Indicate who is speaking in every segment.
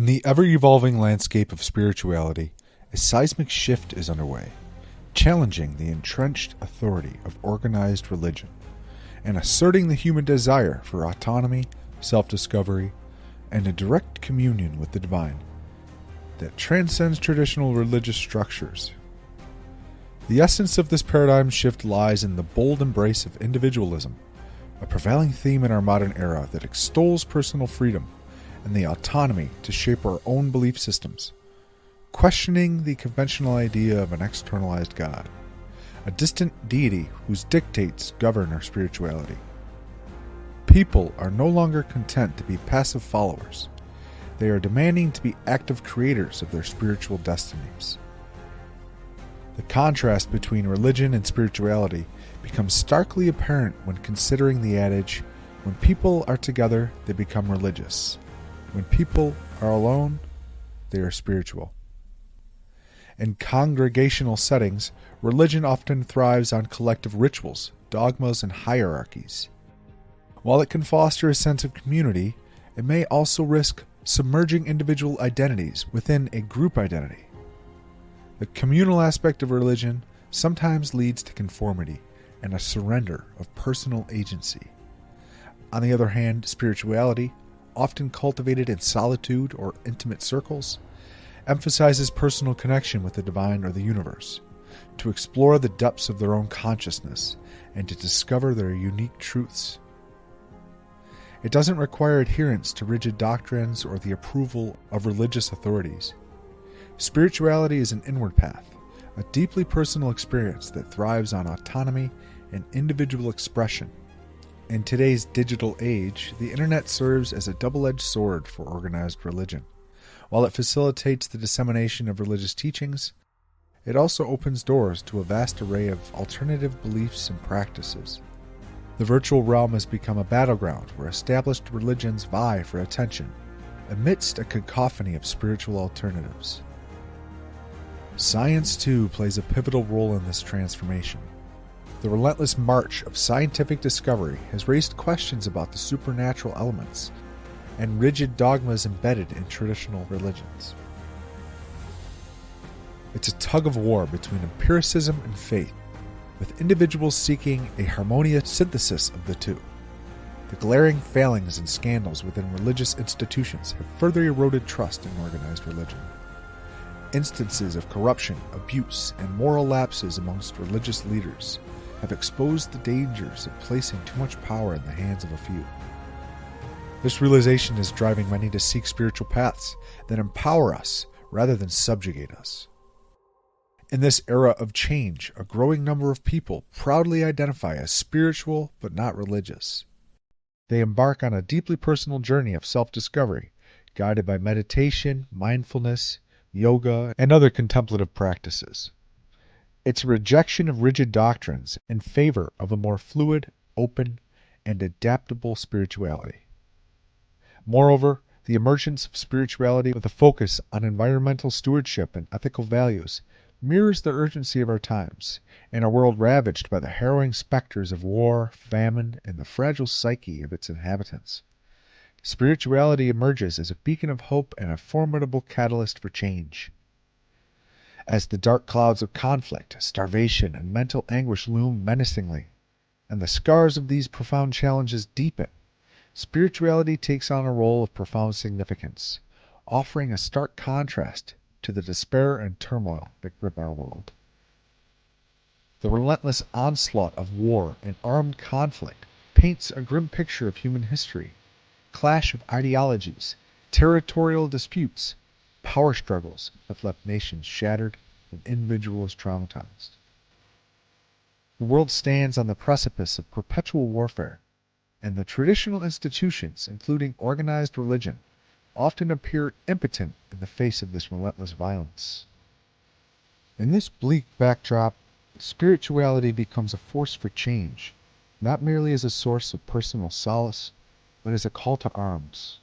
Speaker 1: In the ever-evolving landscape of spirituality, a seismic shift is underway, challenging the entrenched authority of organized religion and asserting the human desire for autonomy, self-discovery, and a direct communion with the divine that transcends traditional religious structures. The essence of this paradigm shift lies in the bold embrace of individualism, a prevailing theme in our modern era that extols personal freedom and the autonomy to shape our own belief systems, questioning the conventional idea of an externalized God, a distant deity whose dictates govern our spirituality. People are no longer content to be passive followers. They are demanding to be active creators of their spiritual destinies. The contrast between religion and spirituality becomes starkly apparent when considering the adage, "When people are together, they become religious. When people are alone, they are spiritual." In congregational settings, religion often thrives on collective rituals, dogmas, and hierarchies. While it can foster a sense of community, it may also risk submerging individual identities within a group identity. The communal aspect of religion sometimes leads to conformity and a surrender of personal agency. On the other hand, spirituality, often cultivated in solitude or intimate circles, emphasizes personal connection with the divine or the universe, to explore the depths of their own consciousness and to discover their unique truths. It doesn't require adherence to rigid doctrines or the approval of religious authorities. Spirituality is an inward path, a deeply personal experience that thrives on autonomy and individual expression. In today's digital age, the internet serves as a double-edged sword for organized religion. While it facilitates the dissemination of religious teachings, it also opens doors to a vast array of alternative beliefs and practices. The virtual realm has become a battleground where established religions vie for attention, amidst a cacophony of spiritual alternatives. Science, too, plays a pivotal role in this transformation. The relentless march of scientific discovery has raised questions about the supernatural elements and rigid dogmas embedded in traditional religions. It's a tug-of-war between empiricism and faith, with individuals seeking a harmonious synthesis of the two. The glaring failings and scandals within religious institutions have further eroded trust in organized religion. Instances of corruption, abuse, and moral lapses amongst religious leaders have exposed the dangers of placing too much power in the hands of a few. This realization is driving many to seek spiritual paths that empower us rather than subjugate us. In this era of change, a growing number of people proudly identify as spiritual but not religious. They embark on a deeply personal journey of self-discovery, guided by meditation, mindfulness, yoga, and other contemplative practices. It's a rejection of rigid doctrines in favor of a more fluid, open, and adaptable spirituality. Moreover, the emergence of spirituality with a focus on environmental stewardship and ethical values mirrors the urgency of our times, in a world ravaged by the harrowing specters of war, famine, and the fragile psyche of its inhabitants. Spirituality emerges as a beacon of hope and a formidable catalyst for change. As the dark clouds of conflict, starvation, and mental anguish loom menacingly, and the scars of these profound challenges deepen, spirituality takes on a role of profound significance, offering a stark contrast to the despair and turmoil that grip our world. The relentless onslaught of war and armed conflict paints a grim picture of human history: clash of ideologies, territorial disputes, power struggles have left nations shattered and individuals traumatized. The world stands on the precipice of perpetual warfare, and the traditional institutions, including organized religion, often appear impotent in the face of this relentless violence. In this bleak backdrop, spirituality becomes a force for change, not merely as a source of personal solace, but as a call to arms.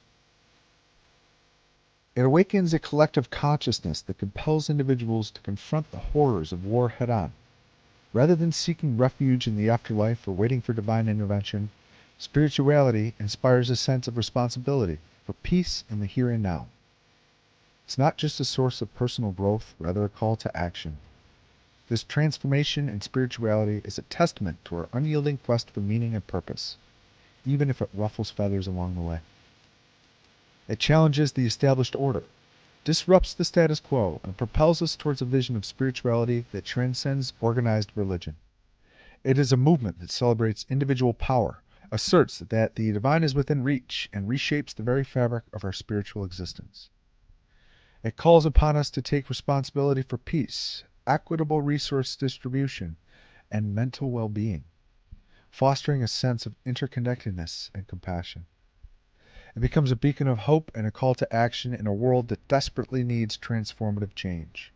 Speaker 1: It awakens a collective consciousness that compels individuals to confront the horrors of war head-on. Rather than seeking refuge in the afterlife or waiting for divine intervention, spirituality inspires a sense of responsibility for peace in the here and now. It's not just a source of personal growth, rather a call to action. This transformation in spirituality is a testament to our unyielding quest for meaning and purpose, even if it ruffles feathers along the way. It challenges the established order, disrupts the status quo, and propels us towards a vision of spirituality that transcends organized religion. It is a movement that celebrates individual power, asserts that the divine is within reach, and reshapes the very fabric of our spiritual existence. It calls upon us to take responsibility for peace, equitable resource distribution, and mental well-being, fostering a sense of interconnectedness and compassion. It becomes a beacon of hope and a call to action in a world that desperately needs transformative change.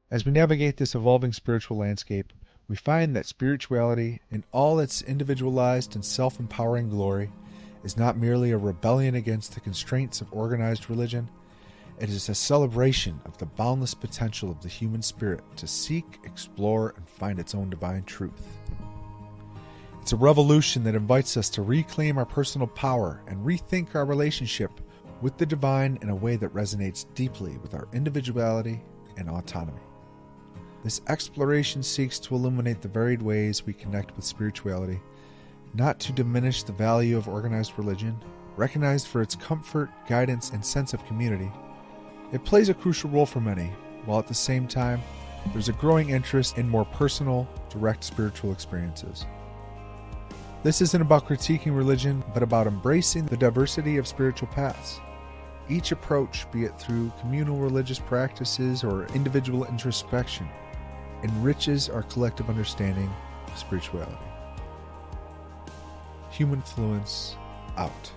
Speaker 1: As we navigate this evolving spiritual landscape, we find that spirituality, in all its individualized and self-empowering glory, is not merely a rebellion against the constraints of organized religion. It is a celebration of the boundless potential of the human spirit to seek, explore, and find its own divine truth. It's a revolution that invites us to reclaim our personal power and rethink our relationship with the divine in a way that resonates deeply with our individuality and autonomy. This exploration seeks to illuminate the varied ways we connect with spirituality, not to diminish the value of organized religion, recognized for its comfort, guidance, and sense of community. It plays a crucial role for many, while at the same time, there's a growing interest in more personal, direct spiritual experiences. This isn't about critiquing religion, but about embracing the diversity of spiritual paths. Each approach, be it through communal religious practices or individual introspection, enriches our collective understanding of spirituality. Human Fluence, out.